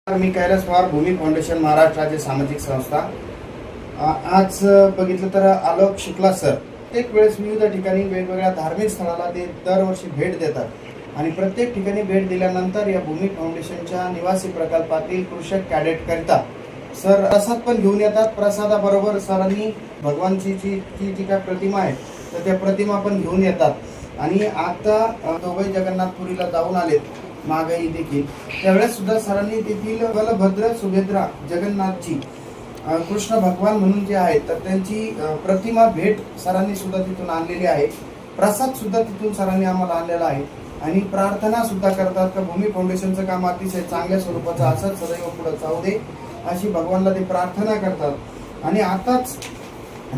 मी कैलास पवार, भूमी foundation महाराष्ट्राची सामाजिक संस्था। आज बघितलं तर आलोक शुक्ला सर प्रत्येक वेळेस विविध ठिकाणी वेगवेगळ्या धार्मिक स्थळाला ते दरवर्षी भेट देतात आणि प्रत्येक ठिकाणी भेट दिल्यानंतर या भूमी फाउंडेशनच्या निवासी प्रकल्पातील कृषक कॅडेट करता सर प्रसाद पण घेऊन येतात। प्रसादाबरोबर सरांनी भगवानची जी काय प्रतिमा आहे तर त्या प्रतिमा पण घेऊन येतात आणि आता दोघे जगन्नाथपुरीला जाऊन आलेत मागही देखील। त्यावेळेस सुद्धा सरांनी तेथील बलभद्र सुभद्रा जगन्नाथची कृष्ण भगवान म्हणून जे आहेत तर त्यांची प्रतिमा भेट सरांनी सुद्धा तिथून आणलेली आहे। प्रसाद सुद्धा तिथून सरांनी आम्हाला आणलेला आहे आणि प्रार्थना सुद्धा करतात की भूमी फाउंडेशनचं काम अतिशय चांगल्या स्वरूपाचं असंच सदैव पुढे चालू दे अशी भगवानला ते प्रार्थना करतात। आणि आताच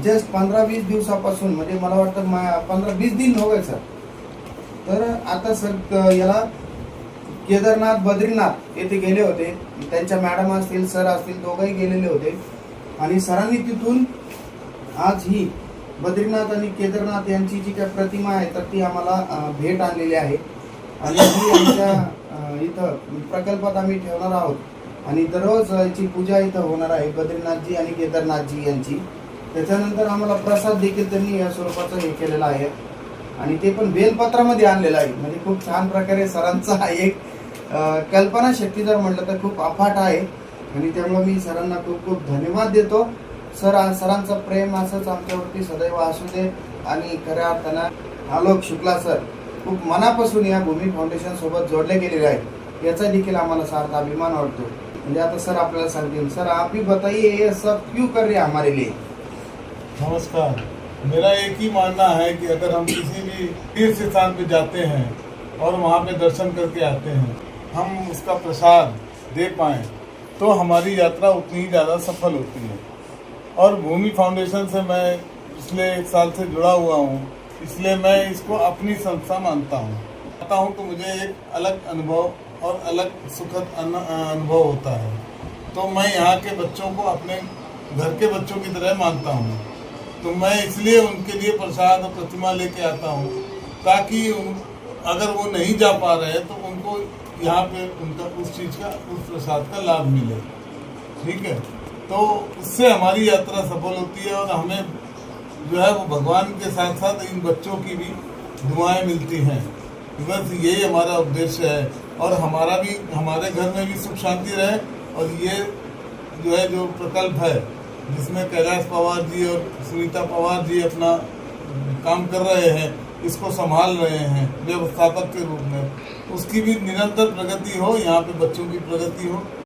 जस्ट 15-20 दिवसापासून म्हणजे मला वाटतं 15-20 दिन हो गए सर। तर आता सर याला केदारनाथ बद्रीनाथ येथे गेले होते, त्यांच्या मॅडम असतील सर असतील दोघंही गेलेले होते आणि सरांनी तिथून आज ही बद्रीनाथ आणि केदारनाथ यांची जी काही प्रतिमा आहे तर ती आम्हाला भेट आणलेली आहे आणि ती आमच्या इथं प्रकल्पात आम्ही ठेवणार आहोत आणि दररोज याची पूजा इथं होणार आहे बद्रीनाथजी आणि केदारनाथजी यांची। त्याच्यानंतर आम्हाला प्रसाद देखील त्यांनी या स्वरूपाचं हे केलेला आहे आणि ते पण बेलपत्रामध्ये आणलेलं आहे। म्हणजे खूप छान प्रकारे सरांचा एक कल्पना शक्ती जर म्हटलं तर खूप अफाट आहे आणि त्यामुळे मी सरांना खूप खूप धन्यवाद देतो। सरांचं प्रेम असंच आमच्यावरती सदैव असू दे आणि खऱ्या अर्थानं आलोक शुक्ला सर खूप मनापासून या भूमी फाउंडेशन सोबत जोडले गेलेले आहेत याचा देखील आम्हाला सार्थ अभिमान वाटतो। म्हणजे आता सर आपल्याला सांगतील, सर आप ही बताइए ये सब क्यों कर रहे हैं हमारे लिए। नमस्कार, मेरा एक ही मानना है कि अगर हम किसी भी तीर्थ स्थान पे जाते हैं और वहाँ पे दर्शन करके आते हैं, हम उसका प्रसाद दे पाएँ तो हमारी यात्रा उतनी ही ज़्यादा सफल होती है। और भूमि फाउंडेशन से मैं पिछले 1 साल से जुड़ा हुआ हूँ, इसलिए मैं इसको अपनी संस्था मानता हूँ। आता हूँ तो मुझे एक अलग अनुभव और अलग सुखद अनुभव होता है। तो मैं यहाँ के बच्चों को अपने घर के बच्चों की तरह मानता हूँ, तो मैं इसलिए उनके लिए प्रसाद और प्रतिमा लेके आता हूँ ताकि अगर वो नहीं जा पा रहे हैं तो उनको यहाँ पे उनका उस चीज़ का उस प्रसाद का लाभ मिले। ठीक है, तो उससे हमारी यात्रा सफल होती है और हमें जो है वो भगवान के साथ साथ इन बच्चों की भी दुआएं मिलती हैं। बस यही हमारा उद्देश्य है और हमारा भी हमारे घर में भी सुख शांति रहे। और ये जो है जो प्रकल्प है जिसमें कैलाश पवार जी और सुनीता पवार जी अपना काम कर रहे हैं, इसको संभाल रहे हैं व्यवस्थापक के रूप में, उसकी भी निरंतर प्रगति हो, यहाँ पे बच्चों की प्रगति हो।